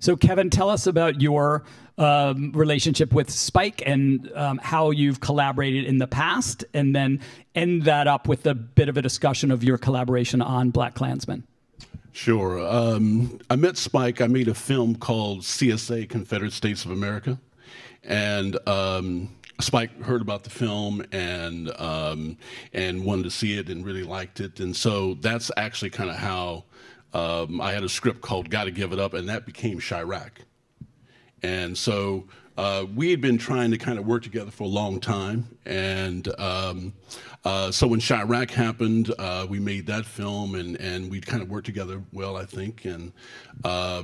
So Kevin, tell us about your relationship with Spike and how you've collaborated in the past, and then end that up with a bit of a discussion of your collaboration on BlackKklansman. Sure. I met Spike. I made a film called CSA, Confederate States of America. And Spike heard about the film and wanted to see it and really liked it. And so that's actually kind of how I had a script called Gotta Give It Up, and that became Chirac. And so we had been trying to kind of work together for a long time. And so when Chirac happened, we made that film, and we kind of worked together well, I think. And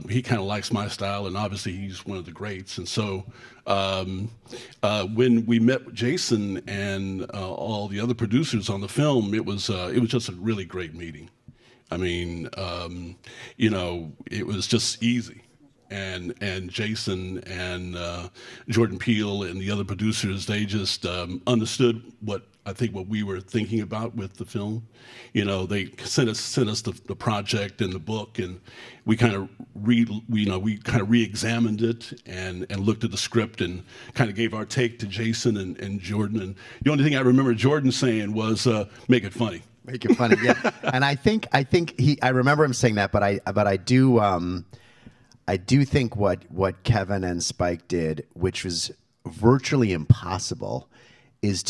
he kind of likes my style, and obviously he's one of the greats. And so when we met Jason and all the other producers on the film, it was just a really great meeting. I mean, you know, it was just easy. And Jason and Jordan Peele and the other producers, they just understood what we were thinking about with the film. You know, they sent us the project and the book, and we kind of re-examined it and looked at the script and kind of gave our take to Jason and Jordan. And the only thing I remember Jordan saying was, "Make it funny." Make it funny, yeah. And I remember him saying that, but I do think what Kevin and Spike did, which was virtually impossible, is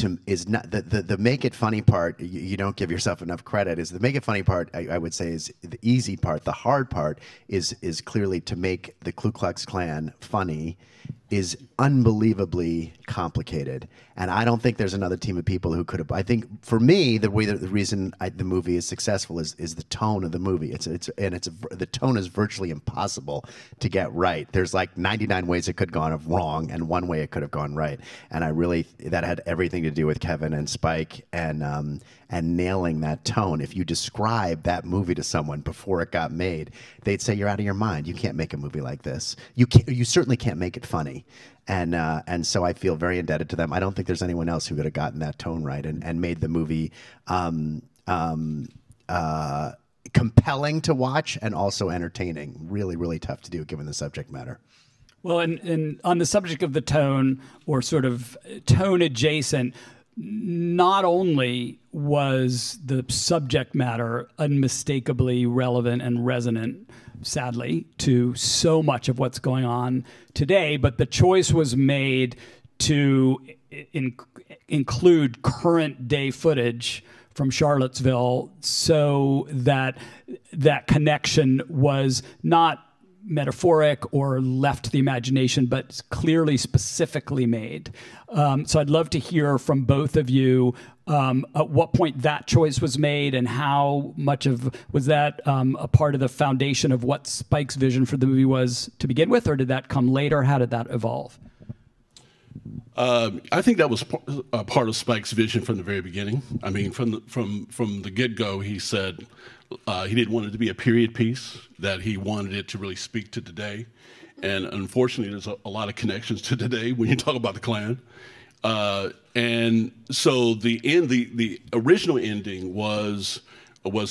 not the make it funny part. You don't give yourself enough credit. Is the make it funny part? I would say is the easy part. The hard part is clearly to make the Ku Klux Klan funny is unbelievably complicated, and I don't think there's another team of people who could have. I think for me, the reason the movie is successful is the tone of the movie. The tone is virtually impossible to get right. There's like 99 ways it could have gone wrong, and one way it could have gone right. And that had everything to do with Kevin and Spike and nailing that tone. If you describe that movie to someone before it got made, they'd say you're out of your mind. You can't make a movie like this. You certainly can't make it funny. And so I feel very indebted to them. I don't think there's anyone else who could have gotten that tone right and made the movie compelling to watch and also entertaining. Really, really tough to do given the subject matter. Well, and on the subject of the tone, or sort of tone adjacent, not only was the subject matter unmistakably relevant and resonant, sadly, to so much of what's going on today, but the choice was made to include current day footage from Charlottesville so that that connection was not metaphoric or left to the imagination, but clearly specifically made. So I'd love to hear from both of you at what point that choice was made, and how much was that a part of the foundation of what Spike's vision for the movie was to begin with, or did that come later? How did that evolve? I think that was part of Spike's vision from the very beginning. I mean, from the get-go, he said he didn't want it to be a period piece, that he wanted it to really speak to today. And unfortunately, there's a lot of connections to today when you talk about the Klan. And so the original ending was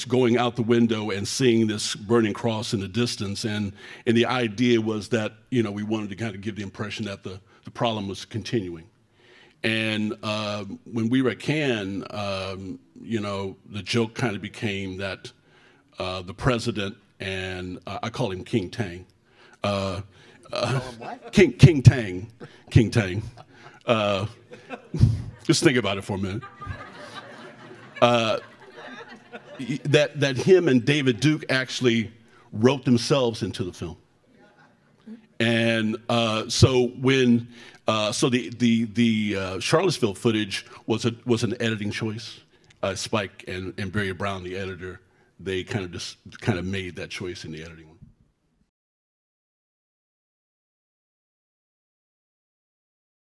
going out the window and seeing this burning cross in the distance, and the idea was that, you know, we wanted to kind of give the impression that the problem was continuing. And when we were at Cannes, you know, the joke kind of became that the president and I call him King Tang. King Tang. Just think about it for a minute. That him and David Duke actually wrote themselves into the film. And so when the Charlottesville footage was an editing choice. Spike and Barry Brown, the editor, they kind of made that choice in the editing one.